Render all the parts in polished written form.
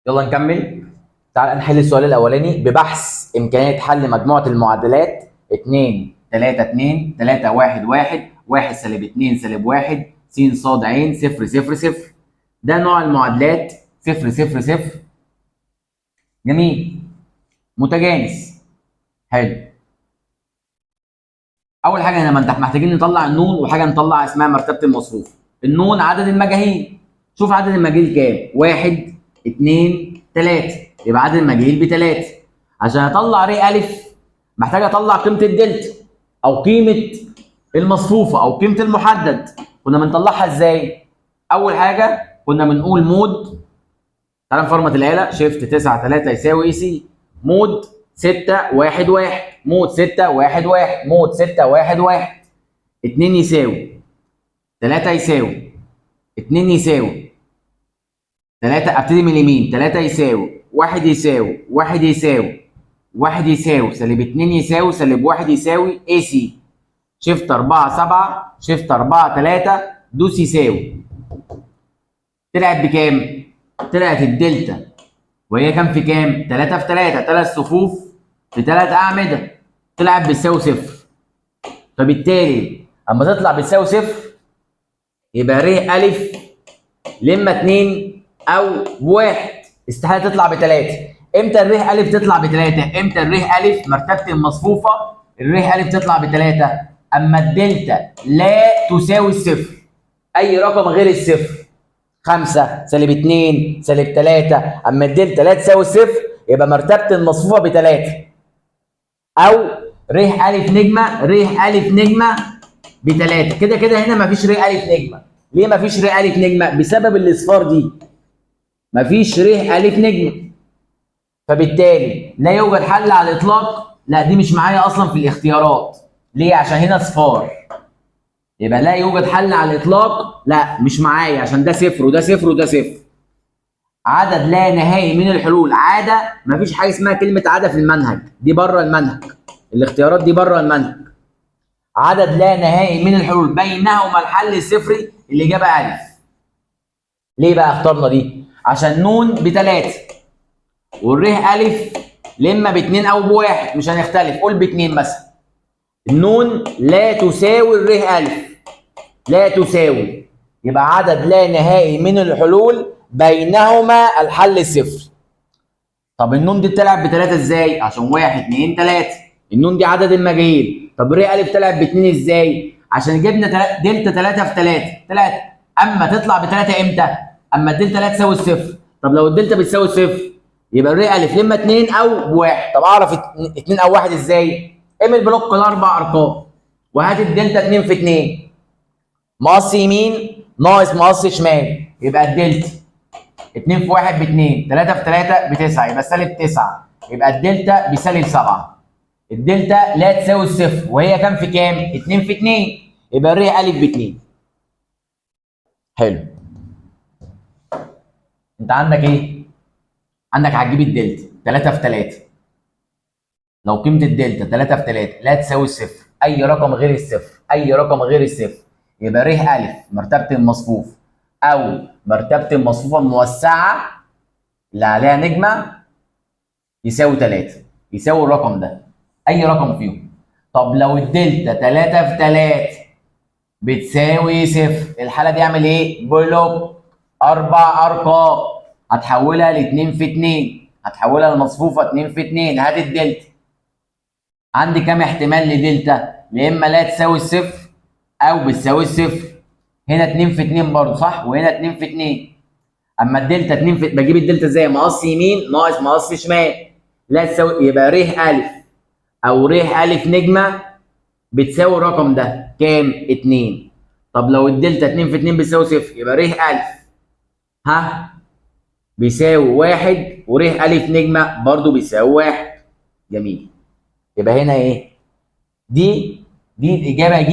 يلا نكمل. تعال نحل السؤال الاولاني. ببحث امكانيه حل مجموعه المعادلات 2 3 2 3 1 1 1 سالب 2 سالب 1 س ص ع 0 0 0. ده نوع المعادلات 0 0 0. جميل. متجانس. حلو. اول حاجه هنا محتاجين نطلع النون، وحاجه نطلع اسمها مرتبه المصروف. النون عدد المجاهيل. شوف عدد المجاهيل كام؟ 1 2 3، يبقى عدد المجاهيل ب3. عشان اطلع ر الف محتاج اطلع قيمه الدلتا او قيمه المصفوفه او قيمه المحدد. كنا بنطلعها ازاي؟ اول حاجه كنا بنقول مود. تعالى نفرمت الآلة. شيفت 9 3 يساوي اي سي. مود 6 1 1 مود 6 1 1 مود 6 1 1. 2 يساوي 3 يساوي 2 يساوي 3. ابتدي من اليمين. 3 يساوي 1 يساوي 1 يساوي 1 يساوي سالب 2 يساوي سالب 1 يساوي اي سي. شيفت 4 7 شيفت 4 3 دوس يساوي. طلعت بكام؟ طلعت الدلتا وهي كام في كام؟ 3 في 3، 3 صفوف في 3 أعمدة. طلعت بتساوي صفر. فبالتالي اما تطلع بتساوي صفر يبقى ر أ لما 2 أو بواحد. استحالة تطلع بثلاثة. امتى الر أ تطلع بثلاثة؟ امتى الر أ مرتبة المصفوفة الر أ تطلع بثلاثة؟ أما الدلتا لا تساوي الصفر. أي رقم غير الصفر. 5 سالب 2 سالب 3. اما الدلتا لا تساوي الصفر يبقى مرتبه المصفوفه بثلاثه. او ر ا نجمه ر ا نجمه بثلاثه. كده كده هنا مفيش ر ا نجمه. ليه مفيش ر ا نجمه؟ بسبب الاصفار دي. مفيش ر ا نجمه. فبالتالي لا يوجد حل على الاطلاق. لا دي مش معايا اصلا في الاختيارات. ليه؟ عشان هنا اصفار. يبقى لا يوجد حل على الاطلاق. لا مش معايا عشان ده صفر وده صفر وده صفر. عدد لا نهائي من الحلول. عاده مفيش حاجه اسمها كلمه عاده في المنهج، دي بره المنهج. الاختيارات دي بره المنهج. عدد لا نهائي من الحلول بينهما الحل الصفري. الاجابه الف. ليه بقى اخترنا دي؟ عشان نون بثلاثه والره الف لما باثنين او بواحد. مش هنختلف، قول باثنين مثلا. النون لا تساوي الره الف. لا تساوي. يبقى عدد لا نهائي من الحلول بينهما الحل الصفري. طب النون دي طلعت بثلاثه ازاي؟ عشان 1 2 3. النون دي عدد المجاهيل. طب ر ا طلعت باثنين ازاي؟ عشان جبنا دلتا 3 في 3 3. اما تطلع بثلاثه امتى؟ اما الدلتا لا تساوي الصفر. طب لو الدلتا بتساوي صفر يبقى ر ا لما 2 او بواحد. طب اعرف 2 او 1 ازاي؟ اعمل بلوك الاربع ارقام وهات الدلتا 2 في 2. مقص يمين ناقص مقص شمال يبقى الدلتا 2 في 1 ب 2، 3 في 3 ب 9 يبقى سالب 9. يبقى الدلتا بسالب 7. الدلتا لا تساوي الصفر وهي كام في كام؟ 2 في 2 يبقى ر ا ب 2. حلو. انت عندك ايه؟ عندك هتجيب الدلتا 3 في 3. لو قيمه الدلتا 3 في 3 لا تساوي الصفر، اي رقم غير الصفر، اي رقم غير الصفر، يبقى ر ا مرتبه المصفوف او مرتبه المصفوفه الموسعه اللي عليها نجمه يساوي 3. يساوي الرقم ده اي رقم فيهم. طب لو الدلتا 3 في 3 بتساوي صفر، الحاله دي اعمل ايه؟ بلوك اربع ارقام. هتحولها ل 2 في 2. هتحولها لمصفوفه 2 في 2. هات الدلتا. عندي كام احتمال لدلتا؟ يا اما لا تساوي الصفر او بتساوي الصفر. هنا 2 في 2 برضه صح، وهنا 2 في 2. اما الدلتا 2 في بجيب الدلتا ازاي؟ مقص يمين ناقص مقص شمال. لا تساوي يبقى ر ا او ر ا نجمه بتساوي الرقم ده كام؟ 2. طب لو الدلتا 2 في 2 بتساوي صفر يبقى ر ا ها بيساوي 1 ور ا نجمه برضو بيساوي 1. جميل. يبقى هنا ايه؟ دي الاجابه ج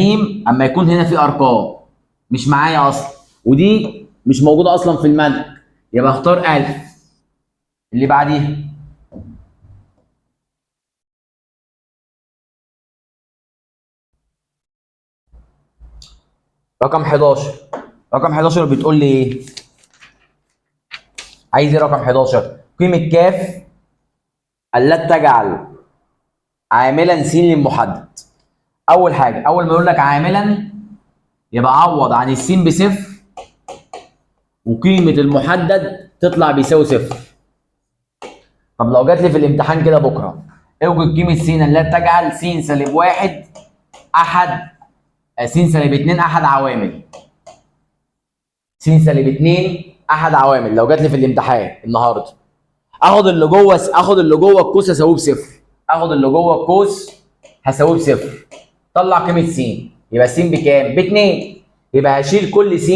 اما يكون هنا في ارقام مش معايا اصلا، ودي مش موجوده اصلا في المنهج، يبقى اختار الف. اللي بعديها رقم 11. رقم 11 بتقول لي ايه؟ عايز ايه رقم 11؟ قيمة كاف التي تجعل عاملا س للمحدد. أول حاجة، أول ما يقول لك عاملا يبقى عوض عن السين بصفر وقيمة المحدد تطلع بيساوي صفر. طب لو جات لي في الامتحان كده بكرة، اوجد قيمة س التي تجعل س سالب واحد أحد س سالب 2 أحد عوامل. س سالب 2 أحد عوامل لو جات لي في الامتحان النهارده. اخد اللي جوه القوس هساويه بصفر. اخد اللي جوه القوس هساويه بصفر. طلع قيمه س، يبقى س بكام؟ ب 2. يبقى هشيل كل س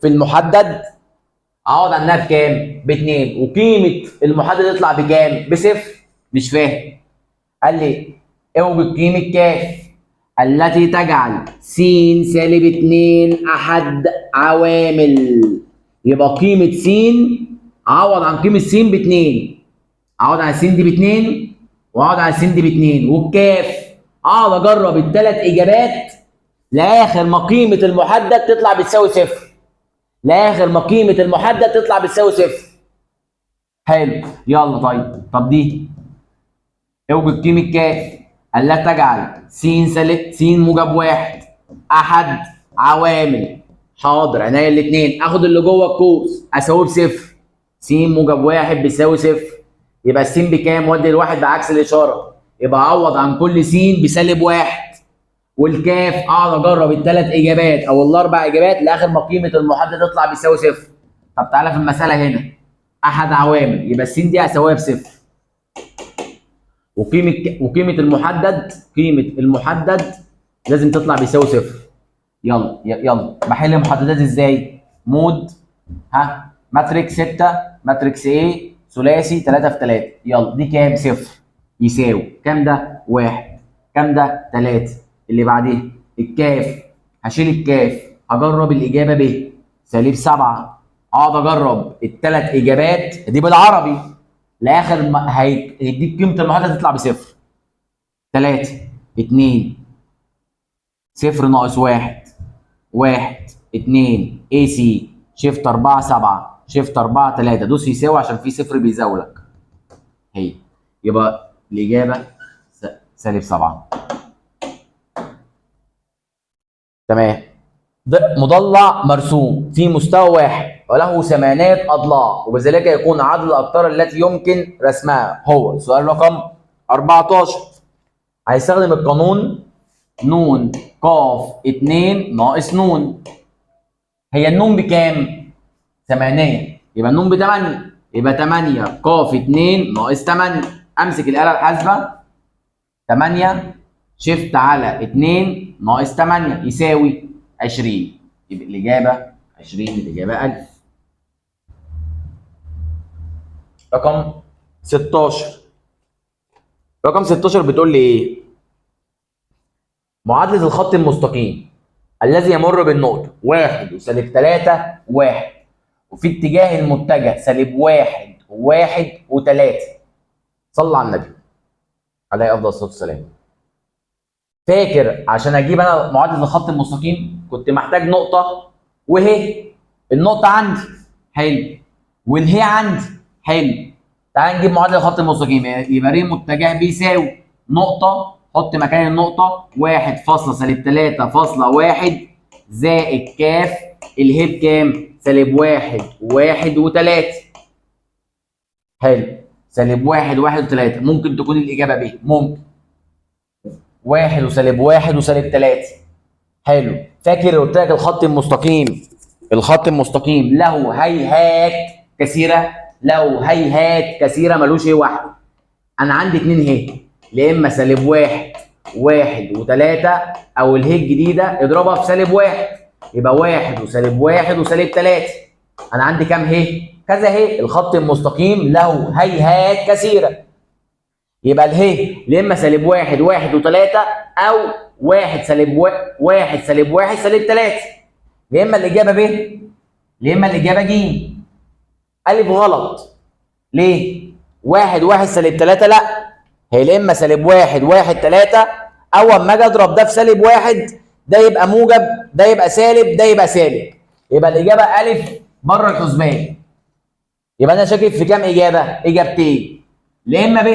في المحدد اقعد عنها بكام؟ ب 2. وقيمه المحدد تطلع بكام؟ بصفر. مش فاهم. قال لي اوجد قيمه كاف التي تجعل س سالب 2 احد عوامل. يبقى قيمه س عوض عن قيمه س ب 2. اقعد على السين دي ب 2 واقعد على السين دي ب 2 والكاف اقعد اجرب الثلاث اجابات لاخر ما قيمه المحدد تطلع بتساوي صفر. لاخر ما قيمه المحدد تطلع بتساوي صفر. حلو. يلا طب دي اوجد قيمه كاف التي تجعل س سالب س موجب واحد احد عوامل. حاضر عينيا الاثنين. اخد اللي جوه القوس اساويه بصفر. س موجب واحد بيساوي صفر. يبقى الس بكام؟ ودي الواحد بعكس الاشاره. يبقى اعوض عن كل س بسالب واحد. والكاف اقعد اجرب الثلاث اجابات او الاربع اجابات لاخر ما قيمه المحدد تطلع بيساوي صفر. طب تعالى في المساله هنا. احد عوامل يبقى الس دي هساويها بصفر. وقيمه المحدد لازم تطلع بيساوي صفر. يلا بحل محددات ازاي؟ مود ماتريكس 6 ماتريكس ايه ثلاثي 3 في 3. يلا دي كام؟ صفر. يساوي كام ده؟ 1. كام ده؟ 3. اللي بعديه الكاف. هشيل الكاف هجرب الاجابه ب سالب 7. اقعد اجرب الثلاث اجابات دي بالعربي لاخر ما هيديك قيمه المحدد تطلع بصفر. 3 2 0 ناقص 1 1 2 اي سي شيفت 4 7 شيفت 4 3. دوس يساوي عشان في صفر بيزاولك. هي يبقى الاجابه سالب 7. تمام. مضلع مرسوم في مستوى واحد وله 8 اضلاع وبذلك يكون عدد الاقطار التي يمكن رسمها هو. سؤال رقم 14. هيستخدم القانون ن ق 2 ناقص ن. هي النون بكام؟ 8. يبقى النون ب 8. يبقى 8 ق 2 ناقص 8. امسك الاله الحاسبه. 8 شيفت على 2 ناقص 8 يساوي 20. يبقى الاجابه 20. الاجابه 1000. رقم 16. رقم 16 بتقول لي ايه؟ معادله الخط المستقيم الذي يمر بالنقطه 1 وسالب 3 1 وفي اتجاه المتجه سالب 1 1 و3. صلى على النبي عليه افضل الصلاه والسلام. فاكر عشان اجيب انا معادله الخط المستقيم كنت محتاج نقطه وهي. النقطه عندي حلو والهي عندي حلو. تعال نجيب معادله الخط المستقيم. يبقى ر متجه بيساوي نقطه. حط مكان النقطه 1 فاصلة سالب 3 فاصلة 1 زائد كاف الهي بكام؟ سالب 1 1 و3. حلو. سالب 1 1 و3 ممكن تكون الاجابه ب. ممكن 1 وسالب 1 وسالب 3. حلو. فاكر قلت لك الخط المستقيم له هيهات كثيره. له هيهات كثيره ملوش هي واحده. انا عندي 2 هي. يا اما سالب 1 1 و3 او الهي الجديده اضربها في سالب 1 يبقى 1 وسالب 1 وسالب 3. انا عندي كام هي؟ كذا هي. الخط المستقيم له هيهات كثيره. يبقى الهي يا اما سالب 1 1 و3 او 1 سالب 1 سالب 1 سالب 3. يا اما الاجابه ب يا اما الاجابه ج. الف غلط. ليه؟ 1 1 سالب 3 لا. هي يا اما سالب 1 1 3 او اما اجي اضرب ده في سالب 1 ده يبقى موجب ده يبقى سالب ده يبقى سالب. يبقى الاجابه الف بره الحسبان. يبقى انا شاكك في كام اجابه؟ اجابتين، لا اما ب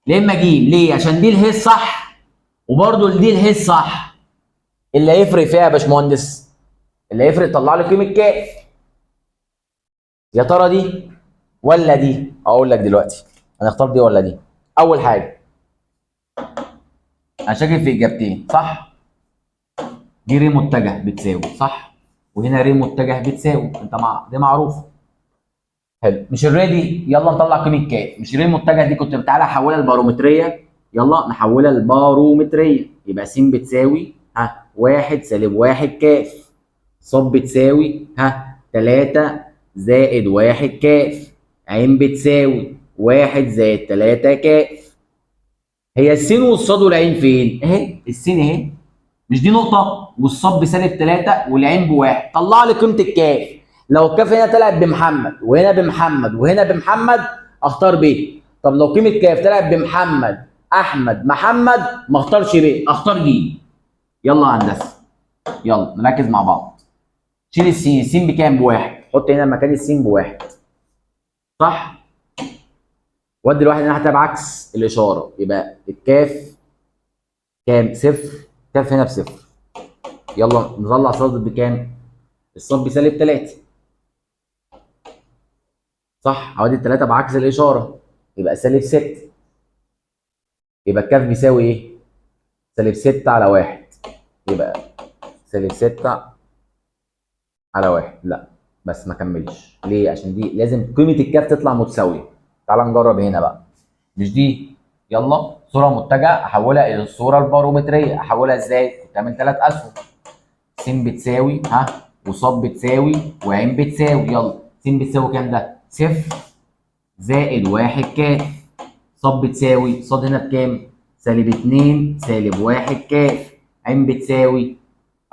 لا اما ج. ليه؟ عشان دي الهي الصح وبرده دي الهي الصح. اللي هيفرق فيها يا باشمهندس، اللي هيفرق طلع لي قيمه كاف. يا ترى دي ولا دي؟ اقول لك دلوقتي هنختار دي ولا دي. اول حاجه انا شاكك في اجابتين صح. دي ر متجه بتساوي صح، وهنا ر متجه بتساوي، انت دي معروفه. حلو، مش الر دي، يلا نطلع قيمه كاف. مش ر متجه دي كنت تعالى احولها لبارومتريه، يلا نحولها لبارومتريه. يبقى س بتساوي 1 سالب 1 كاف، ص بتساوي 3 زائد 1 كاف، ع بتساوي 1 زائد 3 كاف. هي السين والصاد والعين فين؟ اهي السين اهي، مش دي نقطة والصاد بسالب 3 والعين بواحد. طلع لي قيمة الكاف. لو الكاف هنا طلعت بمحمد وهنا بمحمد وهنا بمحمد اختار ب. طب لو قيمة كاف طلعت بمحمد احمد محمد ما اختارش ب، اختار ج. يلا يا هندسة، يلا نركز مع بعض. شيل السين، السين بكام؟ بواحد. حط هنا مكان السين بواحد صح؟ ودي الواحد الناحية بعكس الإشارة، يبقى الكاف كام؟ صفر. كاف هنا بصفر. يلا نطلع صاد بكام؟ الصاد بسالب 3 صح؟ هودي التلاتة بعكس الإشارة يبقى سالب 6. يبقى الكاف بيساوي إيه؟ سالب 6 على 1. يبقى سالب 6 على 1. لا بس ما كملش. ليه؟ عشان دي لازم قيمة الكاف تطلع متساوية. تعال نجرب هنا بقى. مش دي، يلا صورة متجهة أحولها إلى الصورة البارومترية. أحولها إزاي؟ كنت عامل 3 أسهم. س بتساوي وص بتساوي وع بتساوي. يلا س بتساوي كام ده؟ صفر زائد 1 كاف. ص بتساوي، ص هنا بكام؟ سالب 2 سالب 1 كاف. ع بتساوي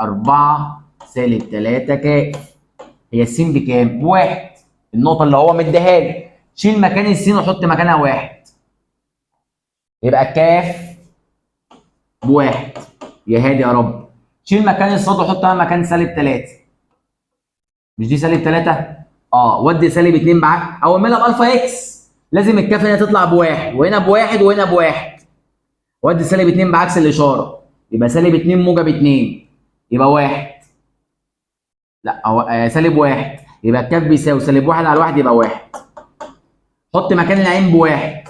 4 سالب 3 كاف. هي الس بكام؟ بواحد. النقطة اللي هو مديها لي. شيل مكان السين وحط مكانها واحد. يبقى الكاف بواحد. يا هادي يا رب. شيل مكان الصاد وحطها مكان سالب 3. مش دي سالب 3؟ ودي سالب 2 معاك او اعملها بالفا اكس. لازم الكاف هنا تطلع بواحد وهنا بواحد وهنا بواحد. ودي سالب 2 بعكس الاشاره، يبقى سالب 2 موجب 2 يبقى 1. لا سالب 1. يبقى الكاف بيساوي سالب 1 على 1 يبقى 1. حط مكان العين بواحد.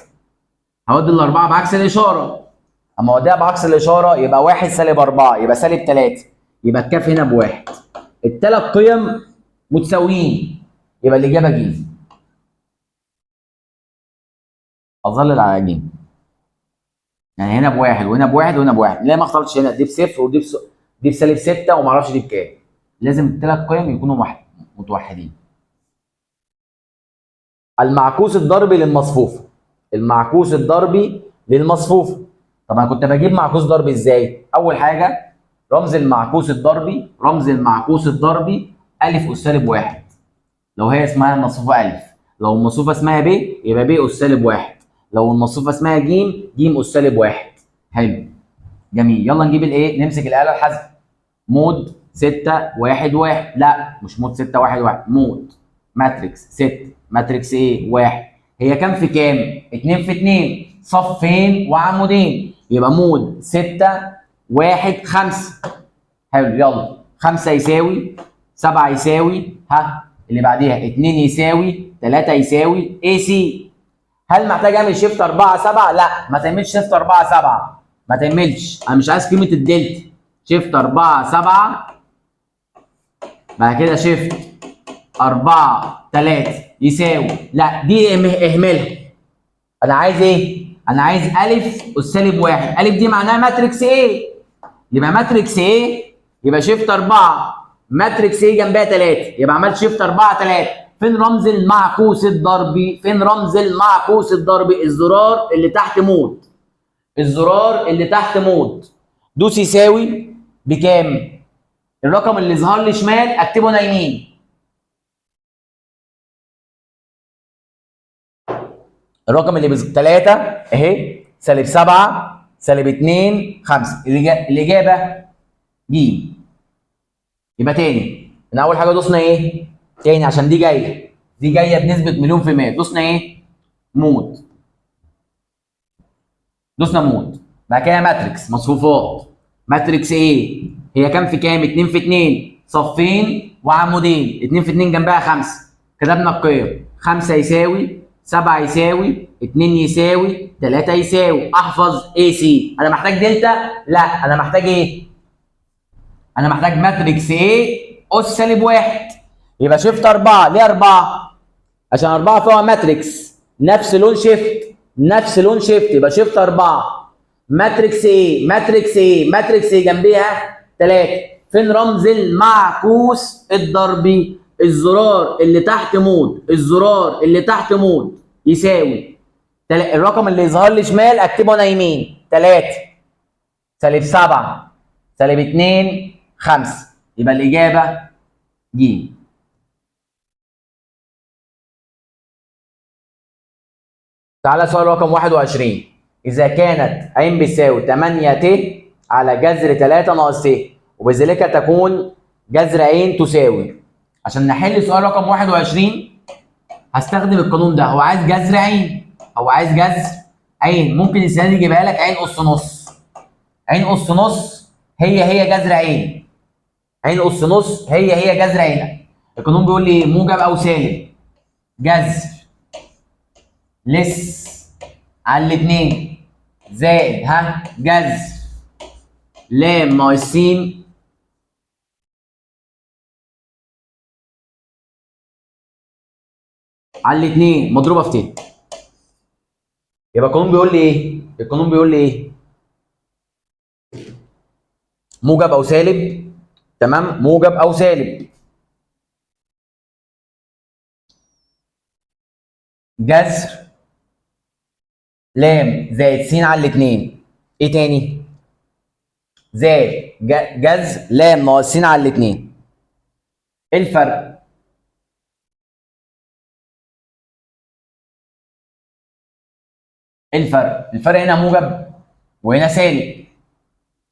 هودي الاربعه بعكس الاشاره. اما اوديها بعكس الاشاره يبقى 1 سالب 4 يبقى سالب 3. يبقى الكاف هنا بواحد. الثلاث قيم متساويين، يبقى الاجابه ج. اظلل على ج. يعني هنا بواحد وهنا بواحد وهنا بواحد. ليه ما اخترتش هنا دي بصفر ودي دي بسالب 6 وما اعرفش دي بكام؟ لازم الثلاث قيم يكونوا متوحدين. المعكوس الضربي للمصفوفه. المعكوس الضربي للمصفوفه. طب انا كنت بجيب معكوس ضربي ازاي؟ اول حاجه رمز المعكوس الضربي، رمز المعكوس الضربي أ أس سالب 1. لو هي اسمها المصفوفه أ. لو المصفوفه اسمها ب يبقى ب أس سالب 1. لو المصفوفه اسمها ج ج أس سالب 1. حلو جميل. يلا نجيب الايه؟ نمسك الاله الحاسبه. مود 6 1 1. لا مش مود 6 1 1. مود ماتريكس 6 ماتريكس ايه؟ 1. هي كام في كام؟ 2 في 2. صفين وعمودين. يبقى مود 6 1 5. حلو يلا. 5 يساوي 7 يساوي اللي بعديها 2 يساوي 3 يساوي اي سي. هل محتاج اعمل شيفت 4 7؟ لا ما تعملش شيفت 4 7. ما تعملش، انا مش عايز قيمه الدلتا. شيفت 4 7 بعد كده شيفت 4 3 يساوي. لا دي اهملها. انا عايز ايه؟ انا عايز أ أس سالب 1. أ دي معناها ماتريكس ايه؟ يبقى ماتريكس ايه؟ يبقى شيفت 4 ماتريكس ايه جنبها 3. يبقى عملت شيفت 4 3. فين رمز المعكوس الضربي؟ فين رمز المعكوس الضربي؟ الزرار اللي تحت مود. الزرار اللي تحت مود. دوس يساوي بكام؟ الرقم اللي ظهر لي شمال اكتبه هنا يمين. الرقم اللي 3 اهي سالب 7 سالب 2 5. الاجابه ج. يبقى تاني، احنا اول حاجه دوسنا ايه؟ تاني عشان دي جايه. دي جايه بنسبه مليون في الميه. دوسنا ايه؟ مود. دوسنا مود. بعد كده ماتريكس مصفوفات. ماتريكس ايه؟ هي كام في كام؟ 2 في 2 صفين وعمودين. 2 في 2 جنبها 5. كتبنا القيم. 5 يساوي 7 يساوي 2 يساوي 3 يساوي. احفظ اي سي. انا محتاج دلتا؟ لا، انا محتاج ايه؟ انا محتاج ماتريكس ايه اس سالب 1. يبقى شيفت 4. ليه 4؟ عشان 4 فيها ماتريكس نفس لون شيفت. نفس لون شيفت، يبقى شيفت 4. ماتريكس ايه؟ ماتريكس ايه؟ ماتريكس ايه جنبيها 3. فين رمز المعكوس الضربي؟ الزرار اللي تحت مود. الزرار اللي تحت مود يساوي الرقم اللي يظهر لي شمال اكتبه انا يمين. 3 سالب 7 سالب 2 5. يبقى الاجابه ج. تعالى سؤال رقم 21. إذا كانت ع بيساوي 8 ت على جذر 3 ناقص ت، وبذلك تكون جذر ع تساوي. عشان نحل سؤال رقم 21 هستخدم القانون ده. هو عايز جذر ع. هو عايز جذر ع. ممكن السنه دي يجيبها لك ع اس نص. ع اس نص هي جذر ع. ع اس نص هي جذر ع. القانون بيقول لي ايه؟ موجب او سالب جذر لس على الاثنين زائد جذر لام ناقص س على الاثنين مضروبه في ت. يبقى القانون بيقول لي ايه؟ القانون بيقول لي ايه؟ موجب او سالب. تمام، موجب او سالب جذر لام زائد س على الاثنين. ايه تاني؟ زائد جذر لام ناقص س على الاثنين. ايه الفرق؟ ايه الفرق؟ الفرق هنا موجب وهنا سالب.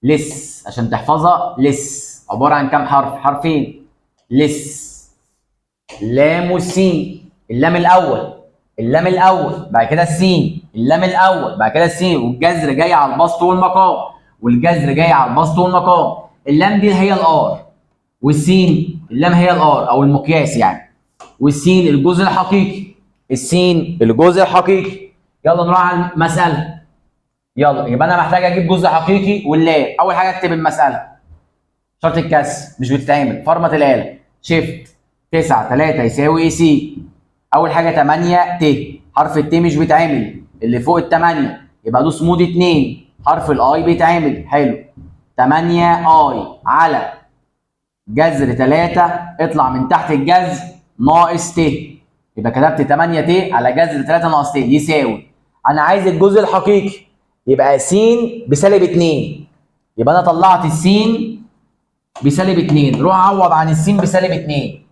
لس عشان تحفظها. لس عباره عن كام حرف؟ حرفين. لس لام والسين. اللام الاول. اللام الاول بعد كده السين. اللام الاول بعد كده السين. والجذر جاي على البسط والمقام. والجذر جاي على البسط والمقام. اللام دي هي الار، والسين اللام هي الار او المقياس يعني، والسين الجزء الحقيقي. السين الجزء الحقيقي. يلا نروح على المساله. يلا يبقى انا محتاج اجيب جزء حقيقي واللام. اول حاجه اكتب المساله. شرط الكسر مش بتتعمل. فرمت الاله. شيفت 9 3 يساوي سي. اول حاجه 8 ت. حرف الت مش بيتعمل، اللي فوق ال 8. يبقى دوس مود 2. حرف الاي بيتعمل. حلو. 8 اي على جذر 3 اطلع من تحت الجذر ناقص ت. يبقى كتبت 8 ت على جذر 3 ناقص ت يساوي. انا عايز الجزء الحقيقي يبقى س بسالب 2. يبقى انا طلعت السين بسالب 2. روح عوض عن السين بسالب 2.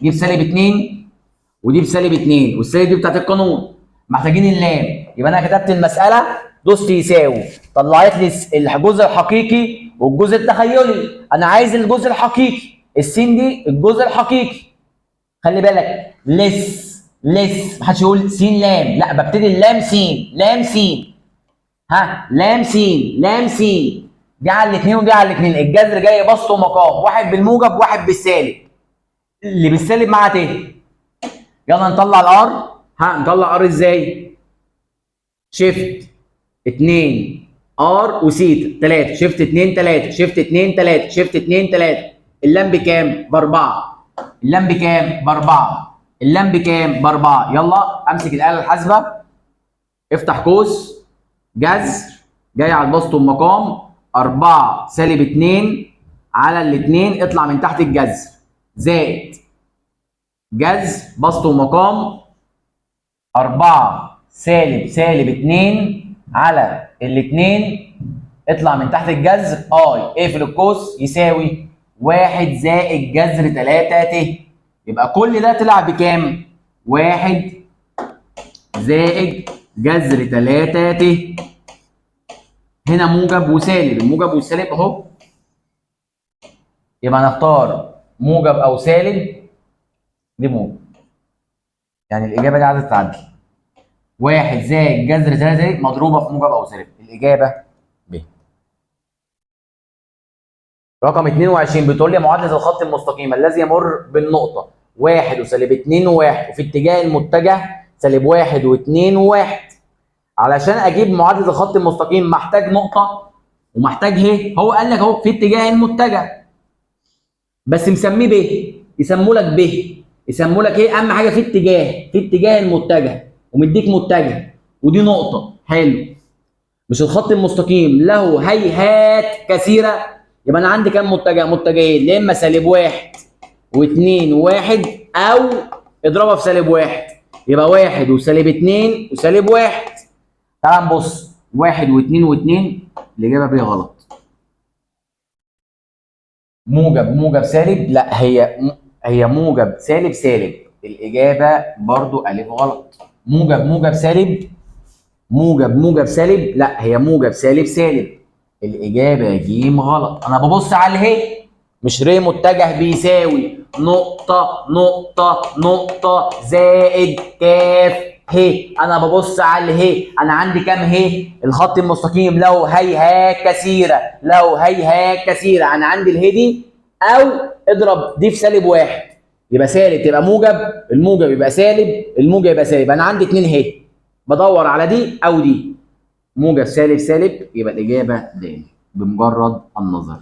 دي بسالب 2 ودي بسالب 2، والسالب دي بتاعت القانون. محتاجين اللام. يبقى انا كتبت المساله دوست يساوي، طلعت لي الجزء الحقيقي والجزء التخيلي. انا عايز الجزء الحقيقي. السين دي الجزء الحقيقي. خلي بالك لس محدش يقول س لام. لا، ببتدي اللام س. لام س. لام س. لام س. دي على الاثنين ودي على الاثنين. الجذر جاي بسط ومقام، واحد بالموجب واحد بالسالب. اللي بالسالب معاه ت. يلا نطلع الار. نطلع ار ازاي؟ شيفت 2 ار وسيتا 3. شيفت 2 3 شيفت 2 3 شيفت 2 3. اللام بكام؟ باربعه. اللام بكام؟ باربعه. اللام بكام؟ باربعه. يلا امسك الاله الحاسبه. افتح قوس. جذر جاي على البسط والمقام 4 سالب 2 على الاثنين اطلع من تحت الجذر زائد جذر بسط ومقام 4 سالب 2 على الاثنين اطلع من تحت الجذر اي. اقفل القوس يساوي 1 زائد جذر 3 ت. يبقى كل ده طلع بكام؟ 1 زائد جذر 3 ت. هنا موجب وسالب. الموجب والسالب اهو. يبقى نختار موجب او سالب. دي موجب. يعني الاجابه دي عايزه تتعدل. 1 زائد جذر 3 مضروبه في موجب او سالب. الاجابه ب. رقم 22 بتقول لي معادله الخط المستقيم الذي يمر بالنقطه 1 وسالب 2 و1 وفي اتجاه المتجه سالب 1 و2 و1. علشان اجيب معادله الخط المستقيم محتاج نقطه ومحتاج ه. هو قال لك اهو في اتجاه المتجه بس مسميه ب. يسموا لك ب، يسموا لك ايه؟ اهم حاجه في اتجاه المتجه ومديك متجه ودي نقطه. حلو. مش الخط المستقيم له هيهات كثيره؟ يبقى انا عندي كام متجه؟ متجهين، يا اما سالب 1 و2 و1 او اضربها في سالب 1 يبقى 1 وسالب 2 وسالب 1. تعال نبص 1 و2 و2 الاجابه ب غلط. موجب سالب، لا هي موجب سالب سالب. الاجابه برضو الف غلط. موجب سالب، موجب سالب، لا هي موجب سالب سالب. الاجابه ج غلط. انا ببص على اله، مش ر متجه بيساوي نقطه زائد كاف ه. انا ببص على اله. انا عندي كام ه؟ الخط المستقيم له هيهات كثيره. انا عندي اله دي، او اضرب دي في سالب 1 يبقى سالب تبقى موجب، الموجب يبقى سالب، الموجب يبقى سالب. انا عندي 2 ه بدور على دي او دي. موجب سالب سالب يبقى الاجابه د بمجرد النظر.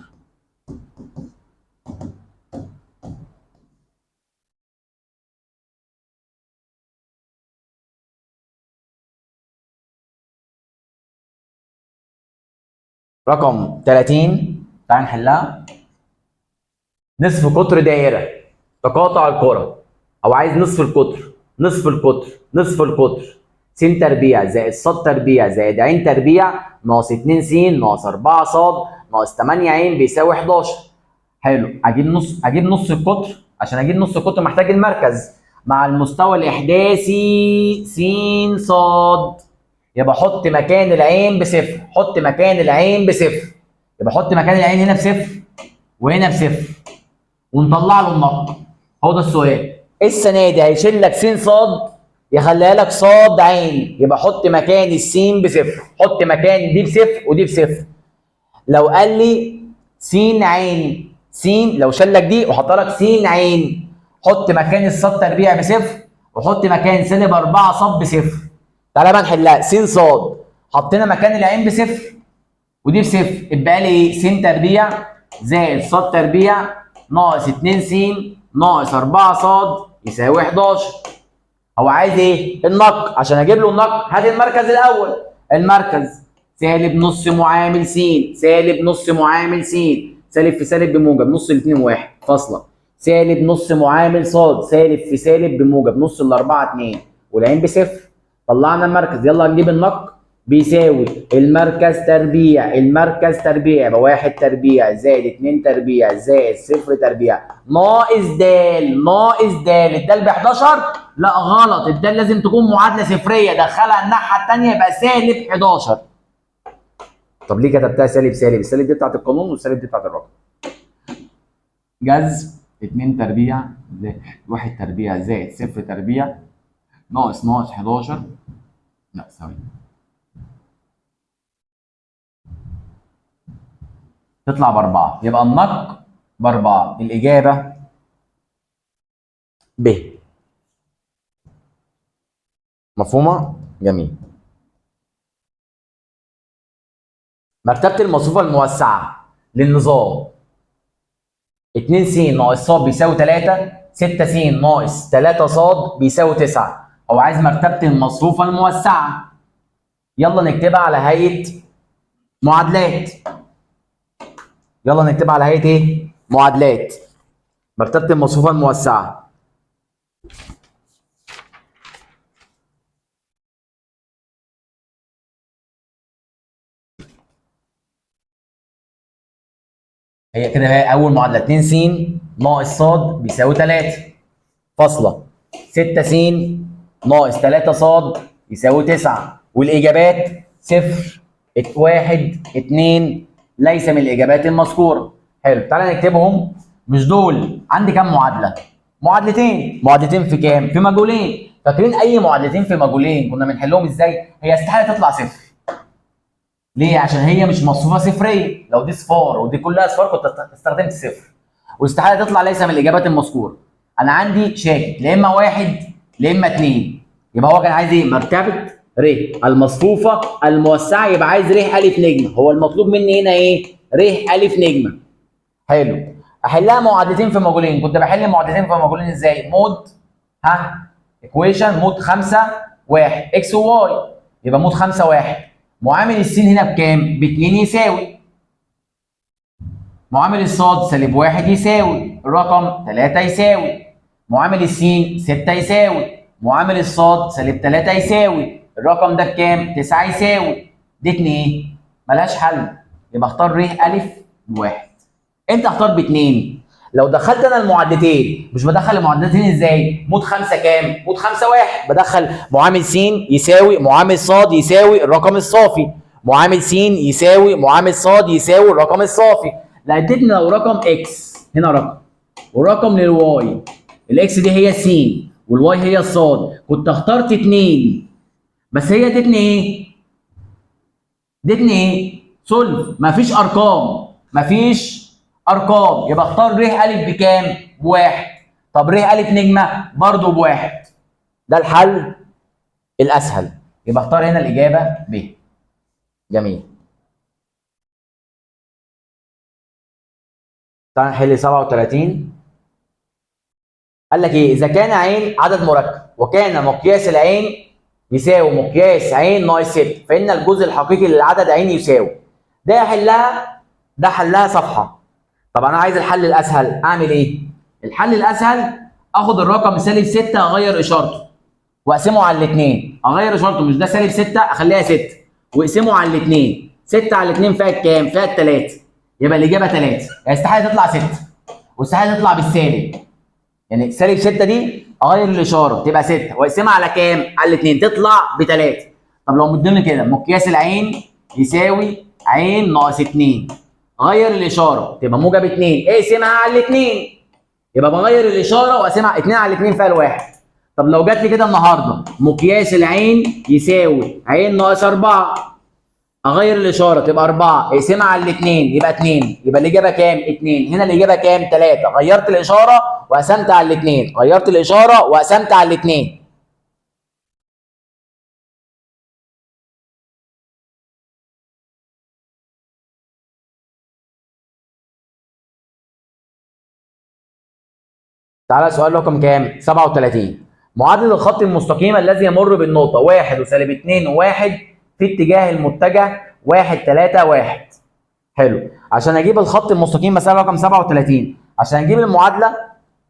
رقم 30 تعال نحلها. نصف قطر دائره تقاطع الكره، او عايز نصف القطر س تربيع زائد ص تربيع زائد ع تربيع ناقص 2 س ناقص 4 ص ناقص 8 ع بيساوي 11. حلو. اجيب نص القطر. عشان اجيب نص القطر محتاج المركز مع المستوى الاحداثي س ص. يبقى حط مكان العين بصفر، يبقى حط مكان العين هنا بصفر وهنا بصفر ونطلع له النقط. هو ده السؤال. السنه دي هيشيل لك س ص يخليها لك ص عين، يبقى حط مكان السين بصفر، حط مكان دي بصفر ودي بصفر. لو قال لي س عين لو شال لك دي وحط لك س عين، حط مكان الص تربيع بصفر وحط مكان سالب 4 ص بصفر. تعالى بقى نحلها. س ص حطينا مكان العين بصفر ودي بصفر، اتبقى لي ايه؟ س تربيع زائد ص تربيع ناقص 2 س ناقص 4 ص يساوي 11. هو عايز ايه؟ النق. عشان اجيب له النق هات المركز الاول. المركز سالب نص معامل س، سالب في سالب بموجب نص الاثنين واحد فاصله، سالب نص معامل ص سالب في سالب بموجب نص الاربعه 2 والعين بصفر. طلعنا المركز. يلا نجيب النق. بيساوي المركز تربيع يبقى 1 تربيع زائد 2 تربيع زائد 0 تربيع ناقص د. الدال ب 11؟ لا غلط، الدال لازم تكون معادله صفريه، دخلها الناحيه الثانيه يبقى سالب 11. طب ليه كتبتها سالب؟ السالب دي بتاعت القانون والسالب دي بتاعت الرقم. جذر 2 تربيع زائد 1 تربيع زائد 0 تربيع ناقص 11. لا ثواني، تطلع ب4. يبقى النق ب4. الإجابة ب. مفهومة؟ جميل. مرتبة المصفوفة الموسعة للنظام 2 س ناقص ص بيساوي 3، 6 س ناقص 3 ص بيساوي 9. هو عايز مرتبة المصفوفة الموسعة. يلا نكتبها على هيئة معادلات. ايه؟ معادلات. مرتبة المصفوفة الموسعة. هي كده بقى اول معادله 2 س ناقص ص بيساوي 3 فاصله 6 س ناقص 3 ص يساوي 9 والاجابات 0 1 2 ليس من الاجابات المذكوره. حلو. تعالى نكتبهم. مش دول عندي كام معادله؟ معادلتين في كام؟ في مجهولين. فاكرين اي معادلتين في مجهولين كنا بنحلهم ازاي؟ هي استحاله تطلع صفر. ليه؟ عشان هي مش مصفوفه صفريه، لو دي صفار ودي كلها صفار كنت استخدمت صفر. واستحاله تطلع ليس من الاجابات المذكوره. انا عندي شاكك لا اما واحد لا اما اثنين، يبقى هو كان عايز ايه؟ مرتبه ر المصفوفه الموسعه، يبقى عايز ر الف نجمه. هو المطلوب مني هنا ايه؟ ر الف نجمه. حلو. احلها معادلتين في مجهولين، كنت بحل معادلتين في مجهولين ازاي؟ مود ايكويشن مود 5 1 اكس وواي، يبقى مود 5 1. معامل السين هنا بكام؟ ب 2 يساوي. معامل الصاد سالب 1 يساوي. الرقم 3 يساوي. معامل السين 6 يساوي. معامل الصاد سالب 3 يساوي. الرقم ده بكام؟ 9 يساوي. ادتني ايه؟ ملهاش حل، يبقى اختار ر الف بواحد. انت اختار باثنين. لو دخلت انا المعادلتين، مش بدخل المعادلتين ازاي؟ مود 5 كام؟ مود 5 1. بدخل معامل س يساوي معامل ص يساوي الرقم الصافي. معامل س يساوي معامل ص يساوي الرقم الصافي. لا ادتني لو رقم اكس هنا رقم ورقم للواي، الاكس دي هي س والواي هي الصاد، كنت اخترت 2. بس هي ادتني ايه؟ ادتني ايه؟ سولف. مفيش ارقام، مفيش ارقام، يبقى اختار ر الف بكام؟ بواحد. طب ر الف نجمه برضه بواحد. ده الحل الاسهل، يبقى اختار هنا الاجابه ب. جميل. تعال نحل 37. قال لك ايه؟ اذا كان عين عدد مركب وكان مقياس العين يساوي مقياس عين ناقص 6 فان الجزء الحقيقي للعدد عين يساوي. ده حلها، ده حلها صفحه. طب انا عايز الحل الاسهل، اعمل ايه؟ الحل الاسهل اخد الرقم سالب 6 اغير اشارته واقسمه على الاثنين. اغير اشارته، مش ده سالب 6 اخليها 6 واقسمه على الاثنين. 6 على 2 فيها كام؟ فيها 3. يبقى الاجابه 3. يعني استحاله تطلع 6 واستحاله تطلع بالسالب. يعني سالب 6 دي اغير الاشاره تبقى 6 واقسمها على كام؟ على الاثنين تطلع ب 3. طب لو مديني كده مقياس العين يساوي عين ناقص 2، غير الاشاره تبقى موجب 2 اقسمها على الاثنين. يبقى بغير الاشاره واقسمها 2 على 2 فيها الواحد. طب لو جات لي كده النهارده مقياس العين يساوي عين ناقص 4، اغير الاشاره تبقى 4 اقسمها على الاثنين يبقى 2. يبقى الاجابه كام؟ 2. هنا الاجابه كام؟ 3. غيرت الاشاره وقسمت على الاثنين. غيرت الاشاره وقسمت على الاثنين. تعالى سؤال رقم كام؟ 37. معادله الخط المستقيم الذي يمر بالنقطه 1 وسالب 2 و1 في اتجاه المتجه 1 3 1. حلو. عشان اجيب الخط المستقيم مساله رقم 37، عشان اجيب المعادله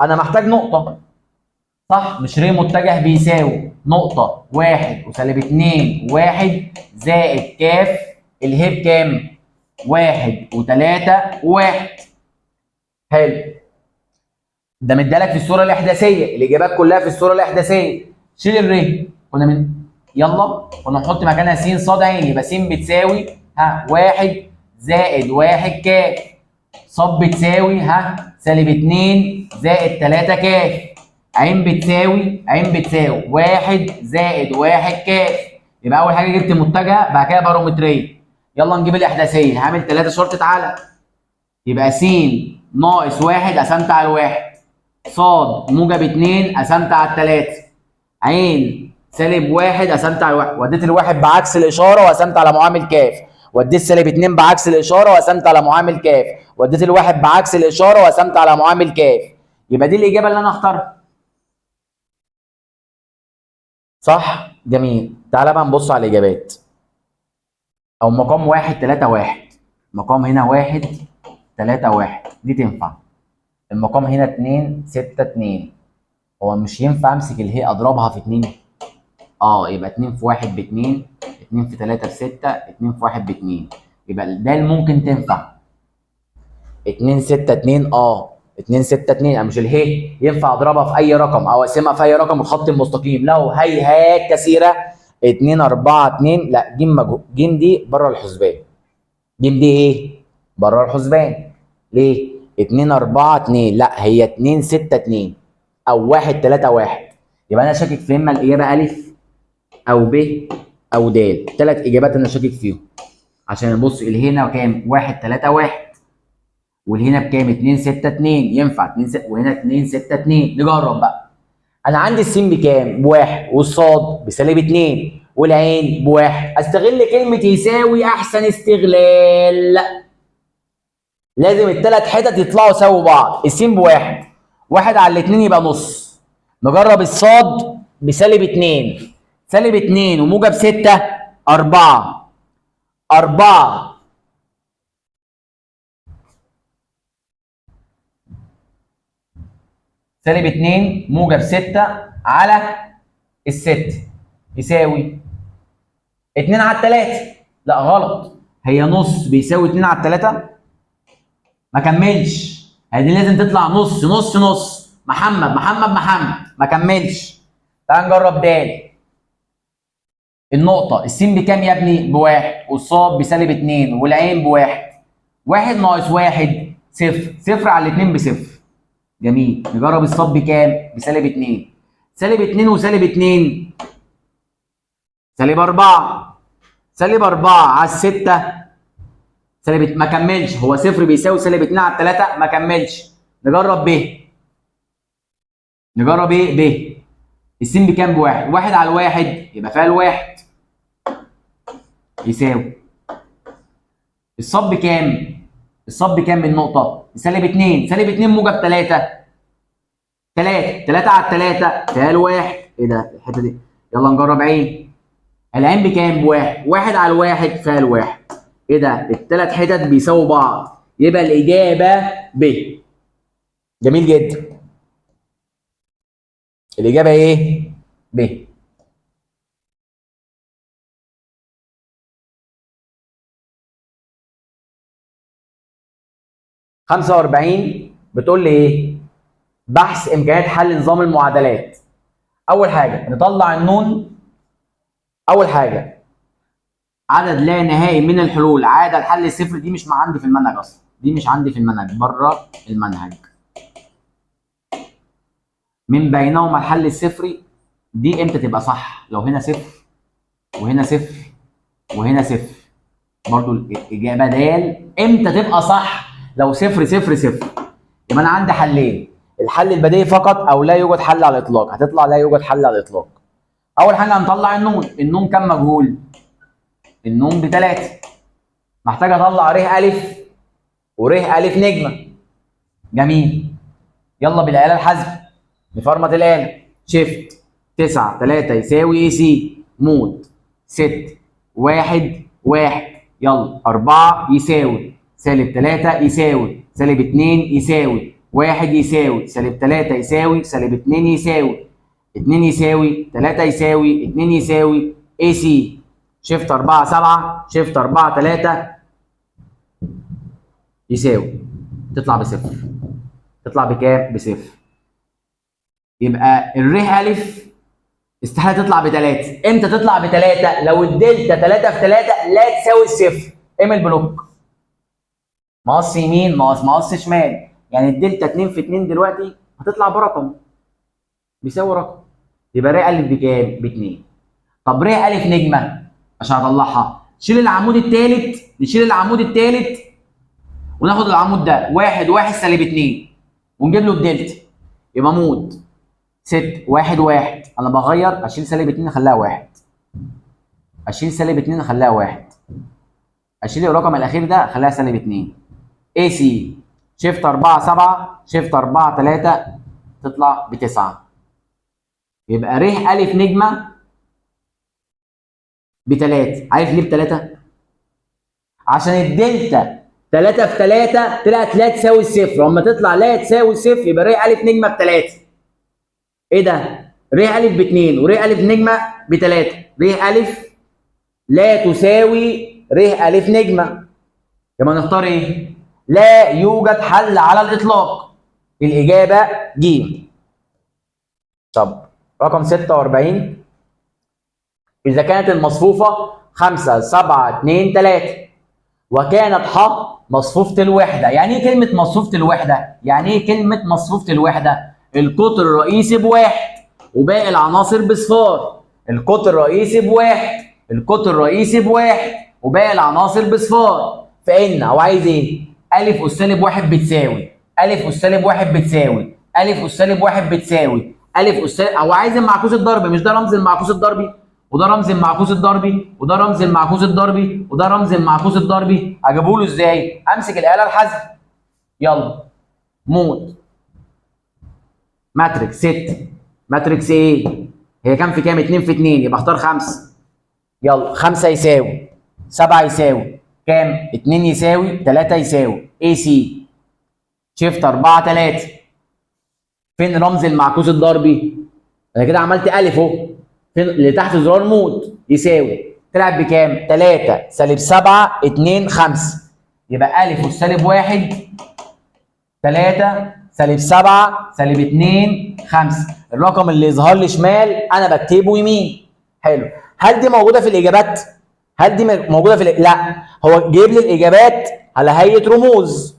انا محتاج نقطه، صح؟ مش ر متجه بيساوي نقطه 1 وسالب 2 1 زائد كاف الهي بكام؟ 1 و3 و1. حلو. ده مديلك في الصوره الاحداثيه، الاجابات كلها في الصوره الاحداثيه. شيل الر، كنا من يلا كنا نحط مكانها س ص ع، يبقى س بتساوي 1 زائد 1 كاف، ص بتساوي سالب 2 زائد 3 كاف، عين بتساوي 1 زائد 1 كاف. يبقى اول حاجه جبت متجهه، بعد كده بارومتريه. يلا نجيب الاحداثيه، هعمل 3 شرطه على، يبقى س ناقص 1 قسمت على الواحد، صاد موجب 2 قسمت على الثلاثة، عين سالب 1 قسمت على الواحد، وديت الواحد بعكس الإشارة وقسمت على معامل كاف، وديت سالب 2 بعكس الإشارة وقسمت على معامل كاف، وديت الواحد بعكس الإشارة وقسمت على معامل كاف. يبقى دي الإجابة اللي أنا اختارها. صح؟ جميل. تعالى بقى نبص على الإجابات. أو مقام 1 3 1. مقام هنا 1 3 1 دي تنفع. المقام هنا 2 6 2. هو مش ينفع امسك الهي اضربها في 2؟ يبقى 2 في 1 ب 2، 2 في 3 ب 6، 2 في 1 ب 2. يبقى ده اللي ممكن تنفع. 2 6 2 2 6 2. يعني مش الهي ينفع اضربها في اي رقم او اقسمها في اي رقم الخط المستقيم له هيهات كثيره. 2 4 2 لا، ج دي بره الحسبان. ج دي ايه؟ بره الحسبان. ليه؟ 2 4 2 لا، هي 2 6 2 او 1 3 1. يبقى انا شاكك في اما الاجابه الف او ب او د. 3 اجابات انا شاكك فيهم. عشان نبص اللي هنا كام؟ 1 3 1 واللي هنا بكام؟ 2 6 2. ينفع 2 6 وهنا 2 6 2. نجرب بقى. انا عندي السين بكام؟ بواحد، والصاد بسالب 2، والعين بواحد. استغل كلمه يساوي احسن استغلال. لازم الثلاث حتت يطلعوا سوا بعض. السين بواحد، واحد على الاثنين يبقى نص. نجرب الصاد بسالب 2. سالب 2 وموجب 6 4. 4 سالب 2 موجب 6 على الست يساوي 2 على 3. لا غلط، هي نص بيساوي 2 على 3. ما كملش، هي دي لازم تطلع نص نص نص. محمد محمد محمد. ما كملش. تعال نجرب د. النقطة السين بكام يا ابني؟ بواحد، والصاد بسالب 2، والعين بواحد. 1 ناقص 1 صفر. صفر على الاثنين بصفر. جميل. نجرب الصاد بكام؟ بسالب 2. سالب 2 وسالب 2 سالب 4. سالب 4 على الستة سالب. ما كملش، هو صفر بيساوي سالب 2 على 3. ما كملش. نجرب ب. نجرب ايه؟ ب. السين بكام؟ بواحد. واحد على الواحد يبقى فيها الواحد يساوي. الصاد بكام؟ الصاد بكام من نقطة؟ بسالب 2. سالب 2 موجب 3. 3. 3 على 3 فيها الواحد. ايه ده الحتة دي؟ يلا نجرب عين. العين بكام؟ بواحد. واحد على الواحد فيها الواحد. ايه ده؟ الثلاث حتت بيساووا بعض، يبقى الإجابة ب. جميل جدا. الإجابة ايه؟ ب. خمسة وأربعين بتقول لي ايه؟ بحث إمكانيات حل نظام المعادلات. أول حاجة نطلع النون. أول حاجة عدد لا نهائي من الحلول عاد الحل الصفر. دي مش عندي في المنهج اصلا، دي مش عندي في المنهج، بره المنهج. من بينهما الحل الصفري. دي امتى تبقى صح؟ لو هنا صفر وهنا صفر وهنا صفر. برضو الاجابه د. امتى تبقى صح؟ لو صفر صفر صفر. يبقى انا عندي حلين، الحل البديهي فقط او لا يوجد حل على الاطلاق. هتطلع لا يوجد حل على الاطلاق. اول حاجه هنطلع النون. النون كام مجهول؟ النون بثلاثة. محتاج اطلع ر الف ور الف نجمه. جميل. يلا بالاله الحاسبه نفرمط الاله. شيفت 9 3 يساوي اي سي مود 6 1 1. يلا 4 يساوي سالب 3 يساوي سالب 2 يساوي 1 يساوي سالب 3 يساوي سالب 2 يساوي 2 يساوي 3 يساوي 2 يساوي اي سي. شيفت 4 7 شيفت 4 3 يساوي. تطلع بصفر. تطلع بكام؟ بصفر. يبقى الر الف استحاله تطلع بثلاثه. امتى تطلع بثلاثه؟ لو الدلتا 3 في 3 لا تساوي الصفر. ام البلوك مقص يمين مقص شمال. يعني الدلتا 2 في 2 دلوقتي هتطلع برقم بيساوي رقم. يبقى ر الف بكام؟ ب 2. طب ر الف نجمه عشان اطلعها شيل العمود الثالث. نشيل العمود الثالث وناخد العمود ده 1 1 سالب 2 ونجيب له الدلتا. يبقى مود 6 1 1. انا بغير، اشيل سالب 2 اخليها 1. اشيل سالب 2 اخليها 1. اشيل الرقم الاخير ده اخليها سالب 2. اي سي شيفت 4 7 شيفت 4 3 تطلع ب 9. يبقى ر الف نجمه ب 3. عارف ليه ب 3؟ عشان الدلتا 3 في 3 طلعت لا تساوي الصفر. واما تطلع لا تساوي الصفر يبقى ر الف نجمه ب 3. ايه ده؟ ر الف ب 2 ور الف نجمه ب 3. ر الف لا تساوي ر الف نجمه. يبقى نختار ايه؟ لا يوجد حل على الاطلاق. الاجابه ج. طب رقم 46. اذا كانت المصفوفه 5 7 2 3 وكانت ح مصفوفه الوحده. يعني ايه كلمه مصفوفه الوحده؟ يعني ايه كلمه مصفوفه الوحده؟ القطر الرئيسي بواحد وباقي العناصر بصفار. القطر الرئيسي بواحد، القطر الرئيسي بواحد، وباقي العناصر بصفار. فإن أو عايز إيه؟ أ أس سالب واحد بتساوي أ أس سالب واحد بتساوي أ أس سالب واحد بتساوي أ أس سالب، أو عايز المعكوس الضربي. مش ده رمز المعكوس الضربي؟ وده رمز المعكوس الضربي، وده رمز المعكوس الضربي، وده رمز المعكوس الضربي. اجيبه له ازاي؟ امسك الاله الحاسبه. يلا. مود ماتريكس 6 ماتريكس ايه؟ هي كام في كام؟ 2 في 2، يبقى اختار 5. يلا 5 يساوي 7 يساوي كام؟ 2 يساوي 3 يساوي اي سي. شيفت 4 3. فين رمز المعكوس الضربي؟ انا كده عملت الف اهو. فين اللي تحت زرار مود؟ يساوي. طلعت بكام؟ 3 سالب 7 2 5. يبقى أ أس سالب 1 3 سالب 7 سالب 2 5. الرقم اللي يظهر لي شمال انا بكتبه يمين. حلو. هل دي موجوده في الاجابات؟ هل دي موجوده في لا، هو جايب لي الاجابات على هيئه رموز.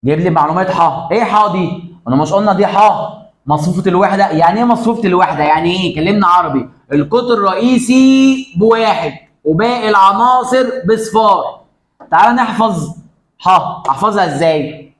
جايب لي معلومات ح. ايه ح دي؟ انا مش قلنا دي ح مصفوفه الوحده؟ يعني ايه مصفوفه الوحده؟ يعني ايه؟ كلمنا عربي. القطر الرئيسي بواحد وباقي العناصر بصفار. تعال نحفظ ح. احفظها ازاي؟